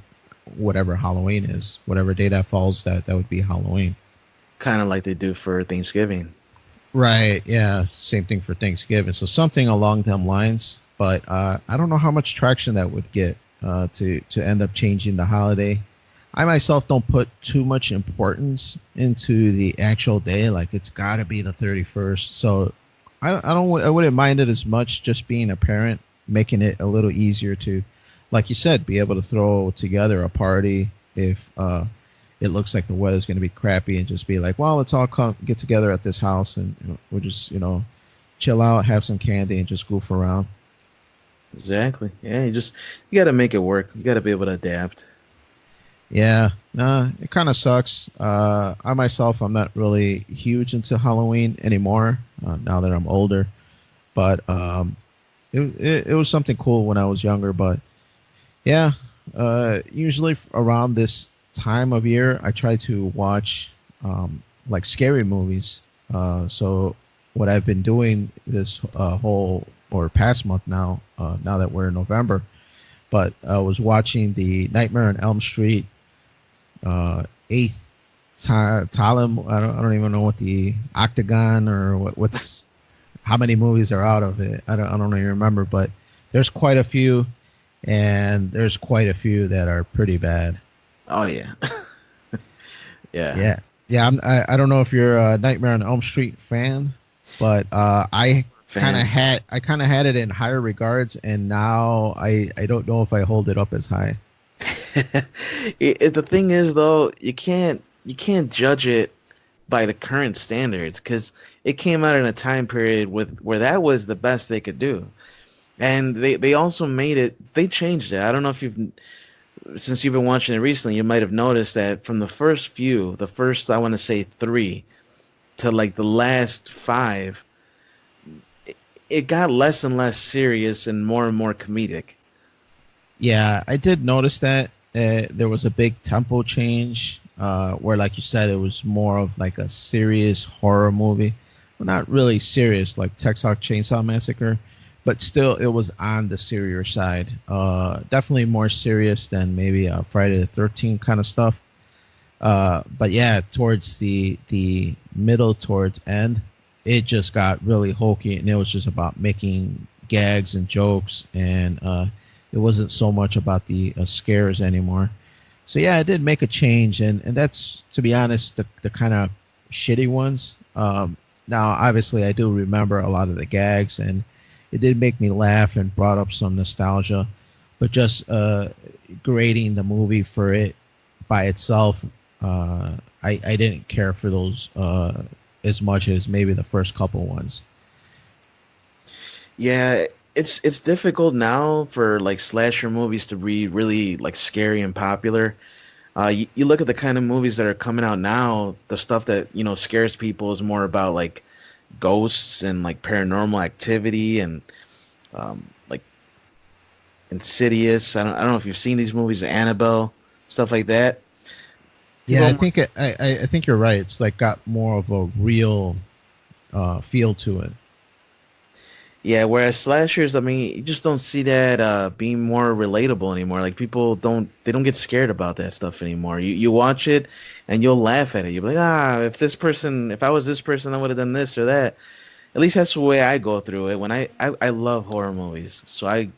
whatever Halloween is, whatever day that falls, that would be Halloween. Kind of like they do for Thanksgiving. Right. Yeah. Same thing for Thanksgiving. So something along them lines. But I don't know how much traction that would get to end up changing the holiday. I myself don't put too much importance into the actual day. Like, it's got to be the 31st. So I wouldn't mind it as much, just being a parent, making it a little easier to, like you said, be able to throw together a party if it looks like the weather's going to be crappy, and just be like, well, let's all get together at this house and we'll just, chill out, have some candy, and just goof around. Exactly. Yeah, you got to make it work. You got to be able to adapt. Yeah, no, it kind of sucks. I myself, I'm not really huge into Halloween anymore now that I'm older, but it was something cool when I was younger. But yeah, usually around this time of year, I try to watch like scary movies. So what I've been doing this whole or past month now that we're in November, but I was watching the Nightmare on Elm Street eighth time. I don't even know what the octagon or what's how many movies are out of it. I don't even remember, but there's quite a few, and there's quite a few that are pretty bad. Oh yeah, yeah. Yeah, yeah. I don't know if you're a Nightmare on Elm Street fan, but Fan. I kind of had it in higher regards, and now I don't know if I hold it up as high. The thing is though, you can't judge it by the current standards because it came out in a time period with where that was the best they could do. And they also made it, they changed it. I don't know if you've, since you've been watching it recently, you might have noticed that from the first, I want to say three to like the last five, it got less and less serious and more comedic. Yeah, I did notice that there was a big tempo change where, like you said, it was more of like a serious horror movie. Well, not really serious like Texas Chainsaw Massacre, but still it was on the serious side. Definitely more serious than maybe Friday the 13th kind of stuff. But yeah, towards the middle towards end, it just got really hokey, and it was just about making gags and jokes, and it wasn't so much about the scares anymore. So yeah, it did make a change, and that's, to be honest, the kind of shitty ones. Now, obviously, I do remember a lot of the gags, and it did make me laugh and brought up some nostalgia. But just grading the movie for it by itself, I didn't care for those as much as maybe the first couple ones. Yeah, it's difficult now for like slasher movies to be really like scary and popular. You look at the kind of movies that are coming out now, the stuff that, scares people is more about like ghosts and like paranormal activity and like Insidious. I don't know if you've seen these movies, Annabelle, stuff like that. People Yeah, are I more, think I think you're right. It's like got more of a real feel to it. yeah, whereas slashers, I mean, you just don't see that being more relatable anymore. Like people don't get scared about that stuff anymore. You watch it and you'll laugh at it. You'll be like, if I was this person, I would have done this or that. At least that's the way I go through it. When I love horror movies, so I'm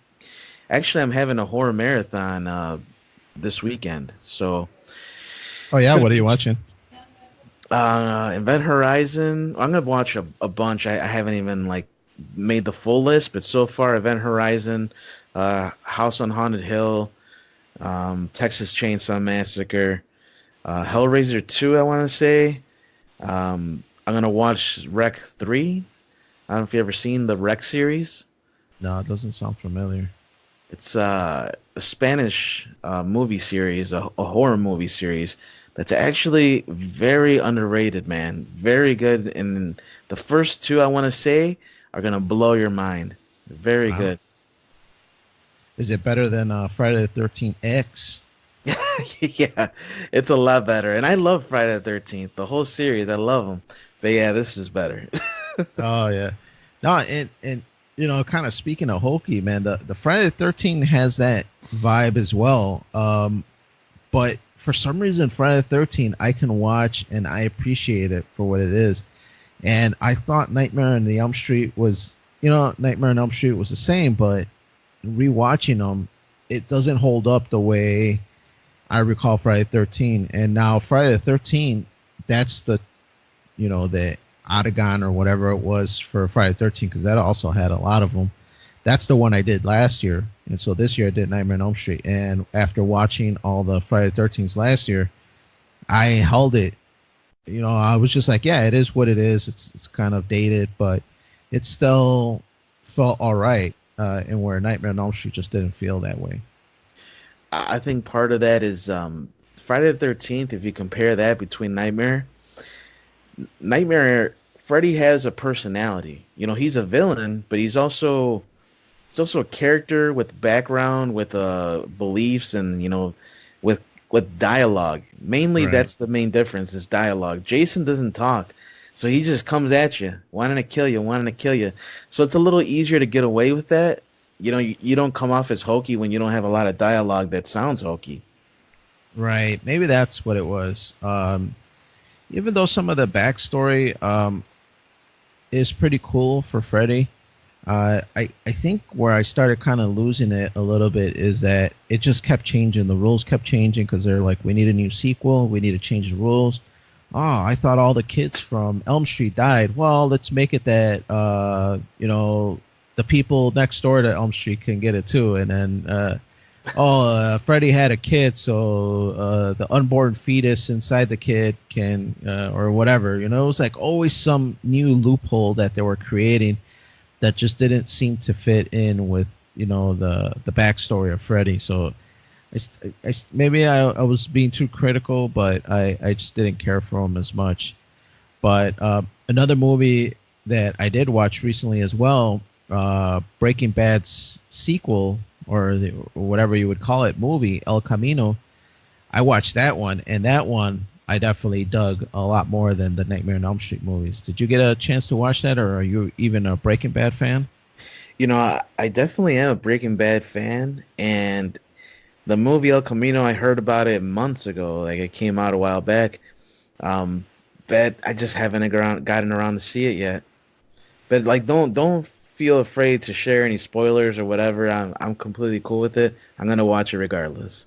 having a horror marathon this weekend. So Oh yeah, should what are you watching? Event Horizon. I'm gonna watch a bunch. I haven't even like made the full list, but so far, Event Horizon, House on Haunted Hill, Texas Chainsaw Massacre, Hellraiser 2. I want to say. I'm gonna watch Rec 3. I don't know if you ever seen the Rec series. No, it doesn't sound familiar. It's a Spanish movie series, a horror movie series that's actually very underrated, man. Very good. And the first two, I want to say, are gonna blow your mind. Very Wow. good. Is it better than Friday the 13th X? Yeah, it's a lot better. And I love Friday the 13th, the whole series. I love them. But yeah, this is better. Oh yeah. No, and kind of speaking of hokey, man, the Friday the 13th has that vibe as well. But for some reason, Friday the 13th I can watch and I appreciate it for what it is. And I thought Nightmare on Elm Street was the same, but rewatching them, it doesn't hold up the way I recall Friday the 13th. And now Friday the 13th, that's the Otagon or whatever it was for Friday the 13th, because that also had a lot of them. That's the one I did last year. And so this year I did Nightmare on Elm Street. And after watching all the Friday the 13th last year, I held it. I was just like, yeah, it is what it is. It's kind of dated, but it still felt all right. And where Nightmare on Elm Street just didn't feel that way. I think part of that is Friday the 13th. If you compare that between Nightmare, Freddy has a personality. He's a villain, but he's also a character with background, with beliefs, and with dialogue. Mainly, Right. that's the main difference is dialogue. Jason doesn't talk, so he just comes at you, wanting to kill you, wanting to kill you. So it's a little easier to get away with that. You don't come off as hokey when you don't have a lot of dialogue that sounds hokey. Right. Maybe that's what it was. Even though some of the backstory, is pretty cool for Freddy. I think where I started kind of losing it a little bit is that it just kept changing. The rules kept changing because they're like, we need a new sequel. We need to change the rules. Oh, I thought all the kids from Elm Street died. Well, let's make it that the people next door to Elm Street can get it too. And then Freddy had a kid, so the unborn fetus inside the kid can or whatever. It was like always some new loophole that they were creating that just didn't seem to fit in with the backstory of Freddy. So maybe I was being too critical, but I just didn't care for him as much. But another movie that I did watch recently as well, Breaking Bad's sequel, or whatever you would call it, movie, El Camino. I watched that one, and that one I definitely dug a lot more than the Nightmare on Elm Street movies. Did you get a chance to watch that, or are you even a Breaking Bad fan? I definitely am a Breaking Bad fan, and the movie El Camino, I heard about it months ago. Like, it came out a while back. But I just haven't gotten around to see it yet. But like, don't feel afraid to share any spoilers or whatever. I'm completely cool with it. I'm gonna watch it regardless.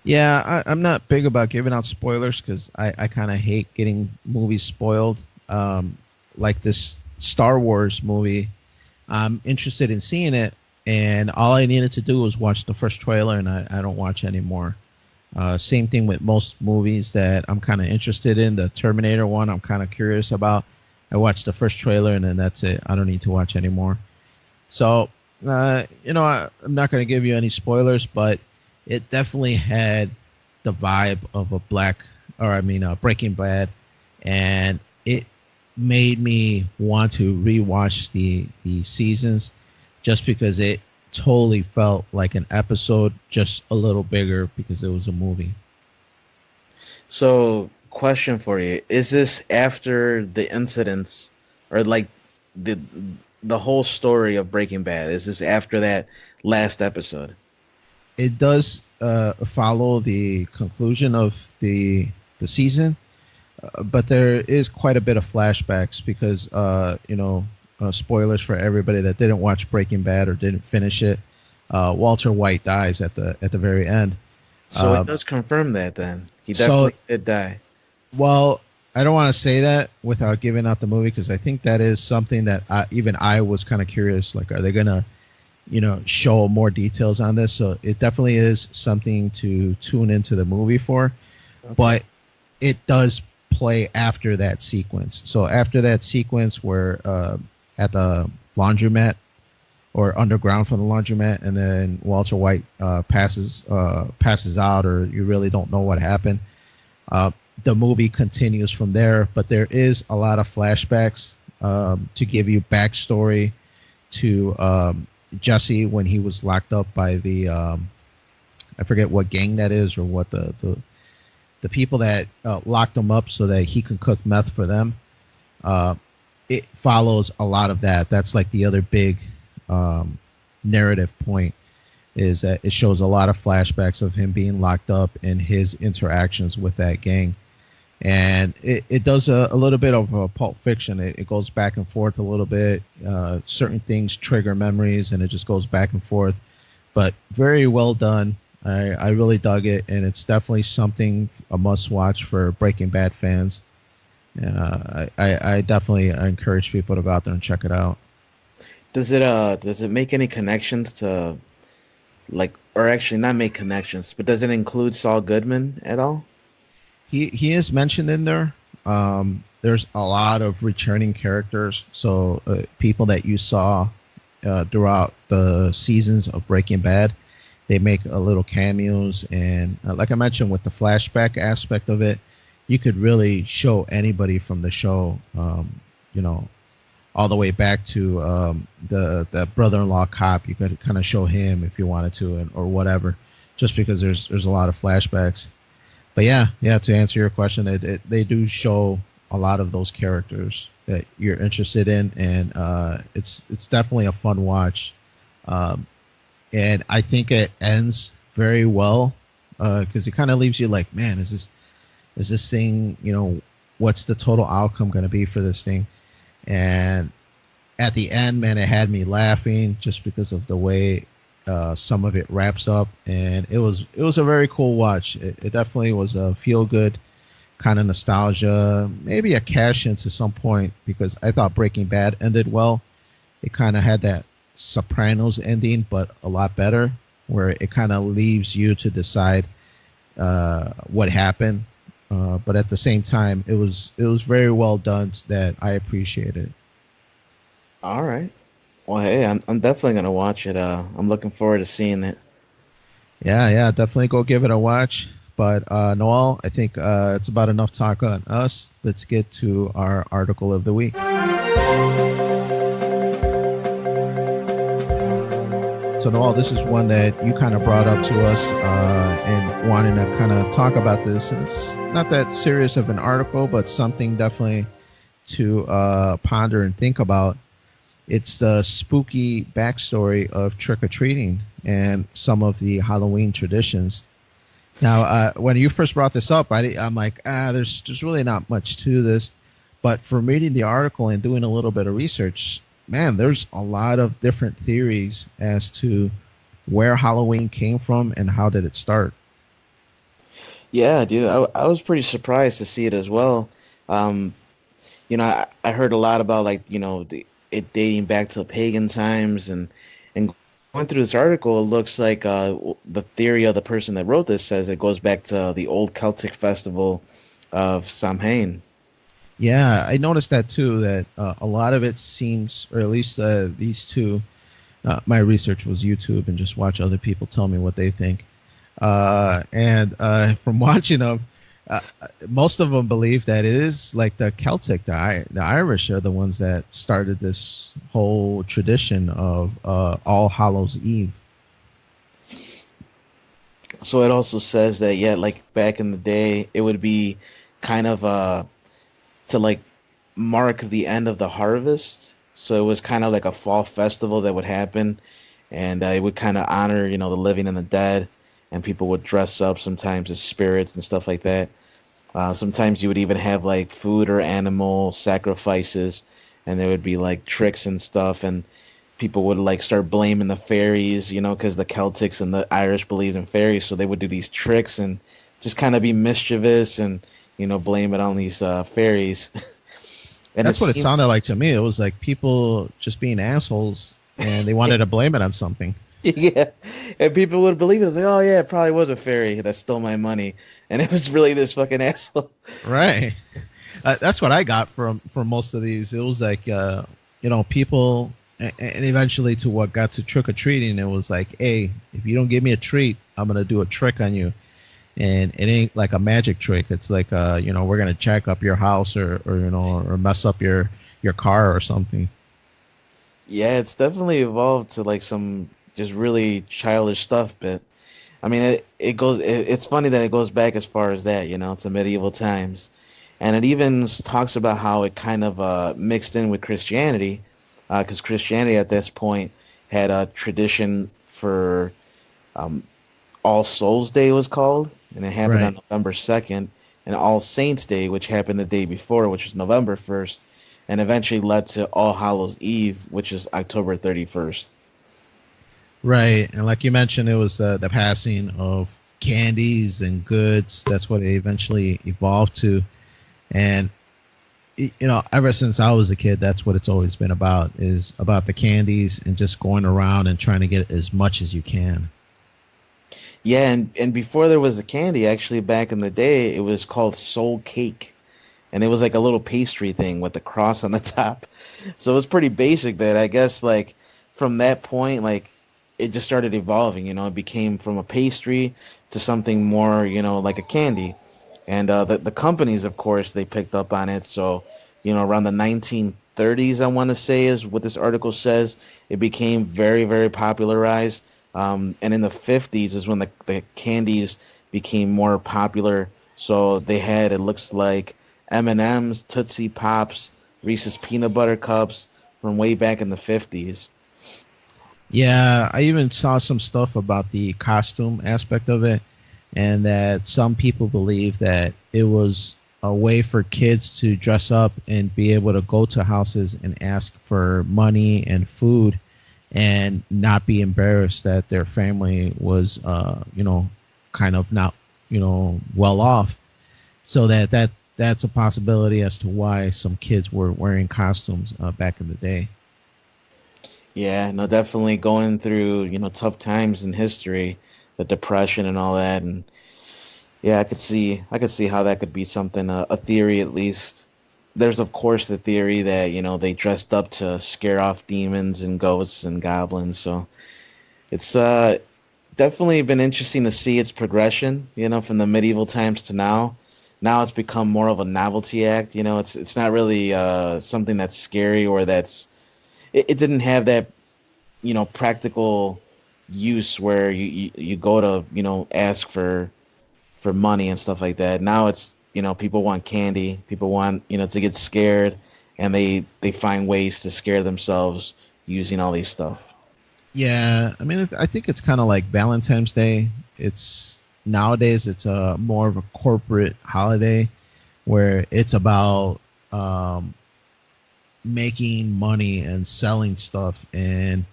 Yeah, I'm not big about giving out spoilers because I kind of hate getting movies spoiled. Like this Star Wars movie, I'm interested in seeing it, and all I needed to do was watch the first trailer, and I don't watch anymore. Same thing with most movies that I'm kind of interested in. The Terminator one, I'm kind of curious about. I watched the first trailer, and then that's it. I don't need to watch anymore. So, I'm not going to give you any spoilers, but it definitely had the vibe of a Breaking Bad, and it made me want to rewatch the seasons just because it totally felt like an episode, just a little bigger because it was a movie. So, question for you: is this after the incidents, or like the whole story of Breaking Bad? Is this after that last episode? It does follow the conclusion of the season, but there is quite a bit of flashbacks because spoilers for everybody that didn't watch Breaking Bad or didn't finish it. Walter White dies at the very end. So it does confirm that then he definitely did die. Well, I don't want to say that without giving out the movie because I think that is something that I was kind of curious. Like, are they gonna show more details on this? So it definitely is something to tune into the movie for. Okay. But it does play after that sequence. So after that sequence where at the laundromat or underground from the laundromat, and then Walter White passes out, or you really don't know what happened. The movie continues from there, but there is a lot of flashbacks to give you backstory to Jesse when he was locked up by the I forget what gang that is, or what the people that locked him up so that he could cook meth for them. It follows a lot of that. That's like the other big narrative point, is that it shows a lot of flashbacks of him being locked up and his interactions with that gang. And it does a little bit of a Pulp Fiction. It goes back and forth a little bit. Certain things trigger memories, and it just goes back and forth. But very well done. I really dug it, and it's definitely something, a must-watch for Breaking Bad fans. I definitely encourage people to go out there and check it out. Does it make any connections to, like, or actually not make connections, but does it include Saul Goodman at all? He is mentioned in there. There's a lot of returning characters, so people that you saw throughout the seasons of Breaking Bad, they make a little cameos. And like I mentioned, with the flashback aspect of it, you could really show anybody from the show, all the way back to the brother-in-law cop. You could kind of show him if you wanted to, or whatever, just because there's a lot of flashbacks. But yeah, to answer your question, they do show a lot of those characters that you're interested in, and it's definitely a fun watch. And I think it ends very well because it kind of leaves you like, man, is this thing, what's the total outcome going to be for this thing? And at the end, man, it had me laughing just because of the way some of it wraps up, and it was a very cool watch. It definitely was a feel good kind of nostalgia, maybe a cash in to some point because I thought Breaking Bad ended well. It kind of had that Sopranos ending, but a lot better, where it kind of leaves you to decide what happened. But at the same time, it was very well done that I appreciated. All right. Well, hey, I'm definitely gonna watch it. I'm looking forward to seeing it. Yeah, yeah, definitely go give it a watch. But Noel, I think it's about enough talk on us. Let's get to our article of the week. So Noel, this is one that you kind of brought up to us and wanting to kind of talk about this. And it's not that serious of an article, but something definitely to ponder and think about. It's the spooky backstory of trick-or-treating and some of the Halloween traditions. Now, when you first brought this up, I'm like, there's really not much to this. But from reading the article and doing a little bit of research, man, there's a lot of different theories as to where Halloween came from and how did it start. Yeah, dude, I was pretty surprised to see it as well. Um, I heard a lot about like it dating back to pagan times and going through this article, it looks like the theory of the person that wrote this says it goes back to the old Celtic festival of Samhain. Yeah, I noticed that too, that a lot of it seems, or at least these two, my research was YouTube and just watch other people tell me what they think. And from watching them, most of them believe that it is like the Celtic, the Irish are the ones that started this whole tradition of All Hallows Eve. So it also says that yeah, like back in the day, it would be kind of to like mark the end of the harvest. So it was kind of like a fall festival that would happen, and it would kind of honor the living and the dead, and people would dress up sometimes as spirits and stuff like that. Sometimes you would even have like food or animal sacrifices, and there would be like tricks and stuff, and people would like start blaming the fairies, because the Celtics and the Irish believed in fairies, so they would do these tricks and just kind of be mischievous and blame it on these fairies. And it That's what it seems, sounded like to me. It was like people just being assholes and they wanted to blame it on something. yeah, and people would believe it. It's like, oh yeah, it probably was a fairy that stole my money, and it was really this fucking asshole. Right. That's what I got from most of these. It was like, people, and eventually to what got to trick or treating. It was like, hey, if you don't give me a treat, I'm gonna do a trick on you, and it ain't like a magic trick. It's like, we're gonna jack up your house or mess up your car or something. Yeah, it's definitely evolved to like some just really childish stuff, but I mean, it's funny that it goes back as far as that, to medieval times. And it even talks about how it kind of mixed in with Christianity, because Christianity at this point had a tradition for um, All Souls Day was called, and it happened on Right. November 2nd, and All Saints Day, which happened the day before, which was November 1st, and eventually led to All Hallows Eve, which is October 31st. Right, and like you mentioned, it was the passing of candies and goods. That's what it eventually evolved to, and ever since I was a kid, that's what it's always been about. Is about the candies and just going around and trying to get as much as you can. Yeah, and before there was a candy, actually back in the day, it was called Soul Cake. And it was like a little pastry thing with the cross on the top. So it was pretty basic, but I guess like from that point, like it just started evolving, it became from a pastry to something more, like a candy. And the companies, of course, they picked up on it. So, around the 1930s, I want to say is what this article says, it became very, very popularized. And in the 50s is when the candies became more popular. So they had, it looks like, M&M's, Tootsie Pops, Reese's Peanut Butter Cups from way back in the 50s. Yeah, I even saw some stuff about the costume aspect of it, and that some people believe that it was a way for kids to dress up and be able to go to houses and ask for money and food and not be embarrassed that their family was, kind of not, well off. So that's a possibility as to why some kids were wearing costumes back in the day. Yeah, no, definitely going through, tough times in history, the depression and all that, and yeah, I could see how that could be something, a theory at least. There's of course the theory that, they dressed up to scare off demons and ghosts and goblins, so it's definitely been interesting to see its progression, from the medieval times to now. Now it's become more of a novelty act, it's not really something that's scary or it didn't have that, practical use where you go to, ask for money and stuff like that. Now it's, people want candy, people want, to get scared, and they find ways to scare themselves using all these stuff. Yeah, I mean, I think it's kind of like Valentine's Day. It's nowadays it's a more of a corporate holiday where it's about making money and selling stuff and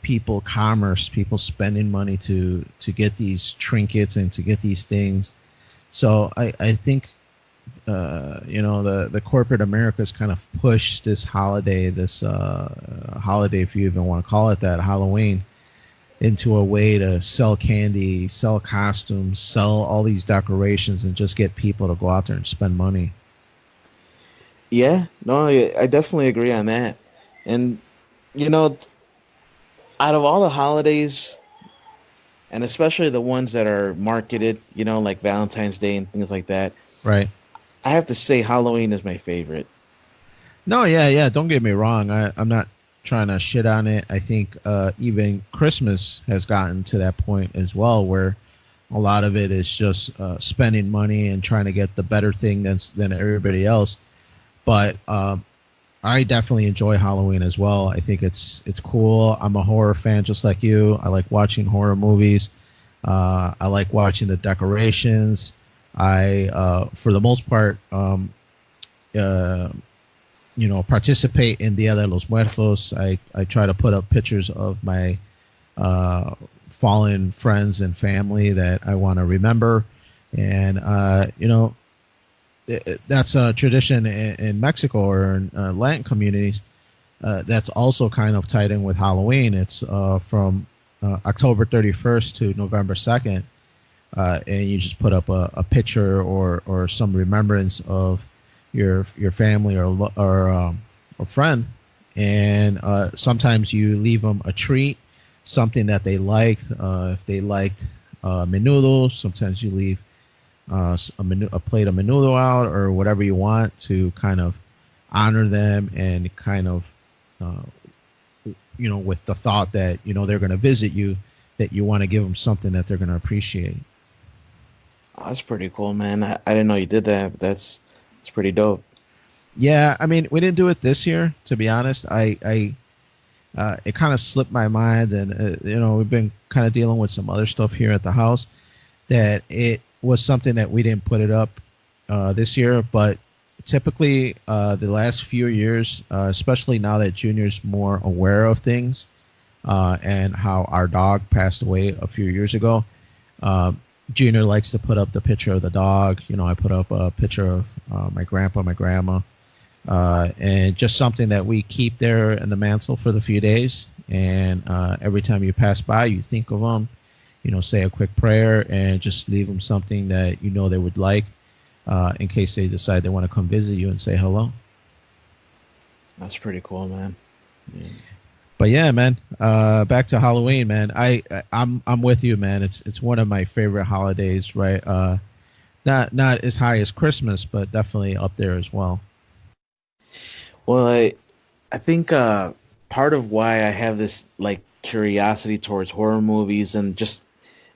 people commerce, people spending money to get these trinkets and to get these things. So I think the corporate America's kind of pushed this holiday, this holiday, if you even want to call it that, Halloween, into a way to sell candy, sell costumes, sell all these decorations, and just get people to go out there and spend money. Yeah, no, I definitely agree on that. And you know, out of all the holidays, and especially the ones that are marketed, like Valentine's Day and things like that, Right. I have to say Halloween is my favorite. No, yeah, yeah. Don't get me wrong. I'm not trying to shit on it. I think even Christmas has gotten to that point as well, where a lot of it is just spending money and trying to get the better thing than everybody else. But I definitely enjoy Halloween as well. I think it's cool. I'm a horror fan just like you. I like watching horror movies. I like watching the decorations. For the most part, uh, participate in Dia de los Muertos. I try to put up pictures of my fallen friends and family that I want to remember. And, that's a tradition in Mexico or in Latin communities. That's also kind of tied in with Halloween. It's from October 31st to November 2nd. And you just put up a picture or some remembrance of your family or friend, and sometimes you leave them a treat, something that they liked. If they liked menudo, sometimes you leave a plate of menudo out or whatever you want to kind of honor them and kind of with the thought that they're going to visit you, that you want to give them something that they're going to appreciate. Oh, that's pretty cool, man. I didn't know you did that. That's pretty dope. Yeah, I mean, we didn't do it this year, to be honest. I it kind of slipped my mind, and we've been kind of dealing with some other stuff here at the house that it was something that we didn't put it up this year. But typically, the last few years, especially now that Junior's more aware of things and how our dog passed away a few years ago. Junior likes to put up the picture of the dog. I put up a picture of my grandpa, my grandma, and just something that we keep there in the mantle for the few days. And every time you pass by, you think of them, say a quick prayer and just leave them something that they would like in case they decide they want to come visit you and say hello. That's pretty cool, man. Yeah. But yeah, man, back to Halloween, man. I'm with you, man. It's one of my favorite holidays, right? Not as high as Christmas, but definitely up there as well. Well, I think part of why I have this like curiosity towards horror movies and just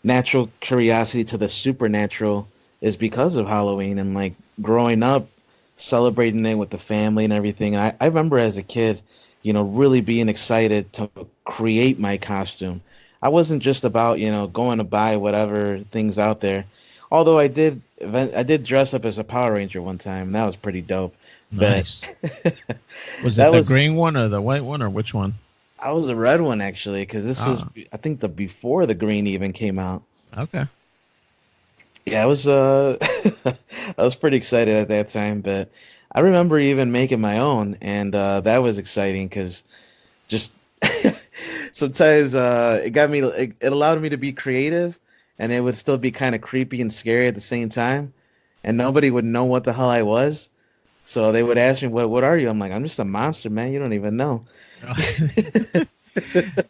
natural curiosity to the supernatural is because of Halloween and like growing up celebrating it with the family and everything. And I remember as a kid, really being excited to create my costume. I wasn't just about, going to buy whatever things out there. Although I did dress up as a Power Ranger one time. And that was pretty dope. But Nice. Was it that the was green one or the white one or which one? I was a red one actually, because this was Ah, I think the before the green even came out. okay. Yeah, I was I was pretty excited at that time, but I remember even making my own, and that was exciting because just sometimes it allowed me to be creative, and it would still be kind of creepy and scary at the same time, and nobody would know what the hell I was. So they would ask me, "What are you?" I'm like, "I'm just a monster, man. You don't even know."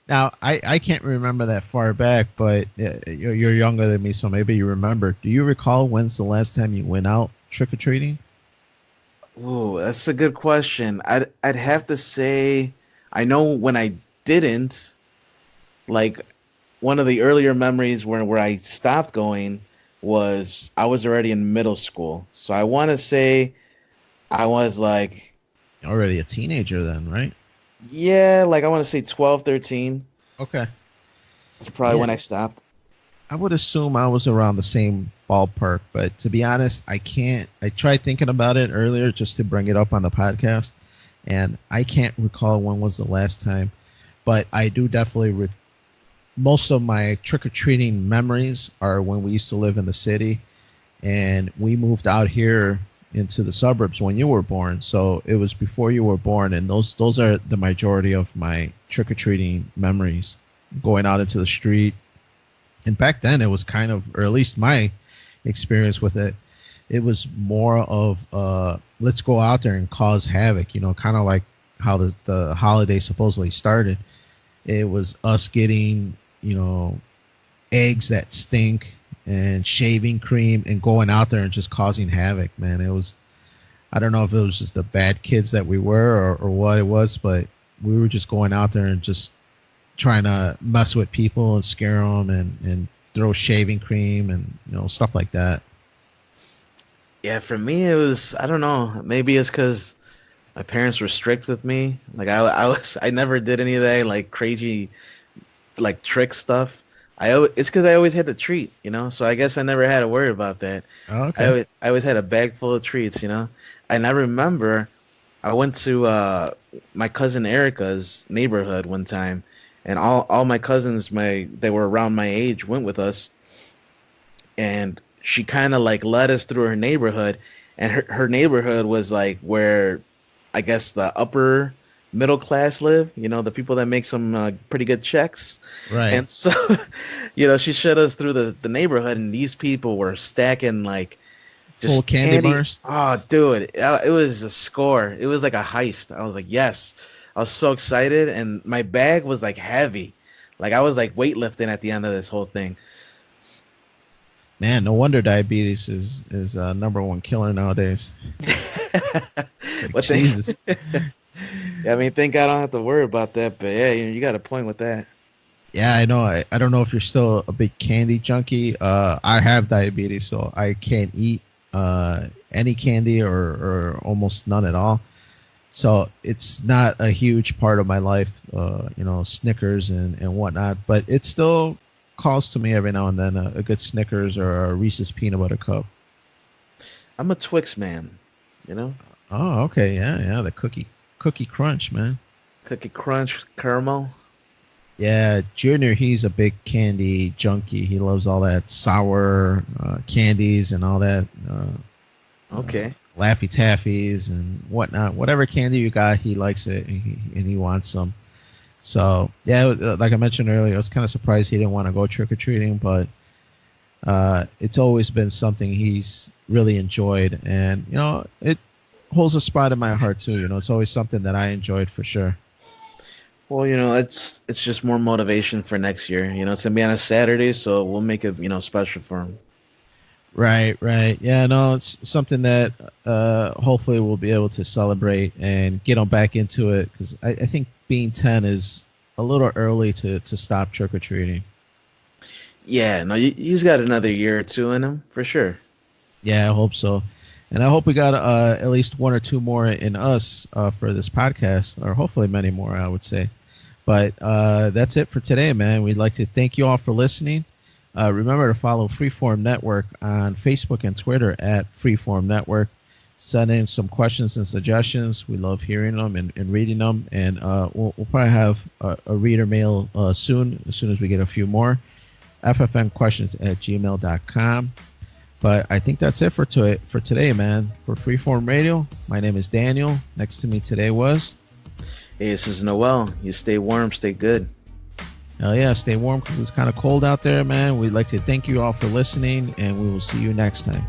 Now, I can't remember that far back, but you're younger than me, so maybe you remember. Do you recall when's the last time you went out trick or treating? Ooh, that's a good question. I'd have to say I know when I didn't, like one of the earlier memories where I stopped going was I was already in middle school. So I want to say I was like, Already a teenager then, right? yeah, like I want to say 12, 13. Okay. That's probably Yeah, when I stopped. I would assume I was around the same ballpark, but to be honest, I can't. I tried thinking about it earlier just to bring it up on the podcast, and I can't recall when was the last time. But I do definitely. Most of my trick or treating memories are when we used to live in the city, and we moved out here into the suburbs when you were born. So it was before you were born, and those are the majority of my trick or treating memories. Going out into the street, and back then it was kind of, or at least my experience with it, it was more of let's go out there and cause havoc. Kind of like how the holiday supposedly started. It was us getting eggs that stink and shaving cream and going out there and just causing havoc, man. It was, I don't know if it was just the bad kids that we were, or what it was, but we were just going out there and just trying to mess with people and scare them, and throw shaving cream and stuff like that. Yeah, for me it was I don't know. Maybe it's because my parents were strict with me. Like I never did any of that like crazy like trick stuff. It's because I always had the treat. So I guess I never had to worry about that. Oh, I okay. always had a bag full of treats. And I remember I went to my cousin Erica's neighborhood one time, and all my cousins they were around my age went with us, and she kind of like led us through her neighborhood, and her neighborhood was like where I guess the upper middle class live, the people that make some pretty good checks. Right. And so, she showed us through the neighborhood, and these people were stacking like Full just candy candy. bars. Oh, dude, it was a score. It was like a heist. I was like, yes. I was so excited, and my bag was like heavy. Like I was like weightlifting at the end of this whole thing. Man, no wonder diabetes is number one killer nowadays. Like, But they, Jesus. I mean, thank God I don't have to worry about that. But yeah, you got a point with that. Yeah, I know. I don't know if you're still a big candy junkie. I have diabetes, so I can't eat any candy, or almost none at all. So it's not a huge part of my life, Snickers and whatnot. But it still calls to me every now and then, a good Snickers or a Reese's peanut butter cup. I'm a Twix man. You know, Oh, okay, yeah, the cookie crunch, man. Cookie Crunch caramel. Yeah, Junior, he's a big candy junkie. He loves all that sour candies and all that Okay. Laffy Taffies and whatnot. Whatever candy you got, he likes it, and he wants some. So, yeah, like I mentioned earlier, I was kind of surprised he didn't want to go trick-or-treating, but it's always been something he's really enjoyed. And, it holds a spot in my heart, too. It's always something that I enjoyed for sure. Well, it's just more motivation for next year. It's gonna be on a Saturday, so we'll make it special for him. Right, right. Yeah, no, it's something that hopefully we'll be able to celebrate and get him back into it, because I think being 10 is a little early to stop trick-or-treating. Yeah, no, he's got another year or two in him for sure. Yeah, I hope so. And I hope we got at least one or two more in us for this podcast, or hopefully many more, I would say. But that's it for today, man. We'd like to thank you all for listening. Remember to follow Freeform Network on Facebook and Twitter at Freeform Network. Send in some questions and suggestions. We love hearing them and reading them. And we'll probably have a reader mail soon, as soon as we get a few more. ffnquestions@gmail.com. But I think that's it for today, man. For Freeform Radio, my name is Daniel. Next to me today was... Hey, this is Noel. You stay warm, stay good. Hell yeah, stay warm because it's kind of cold out there, man. We'd like to thank you all for listening, and we will see you next time.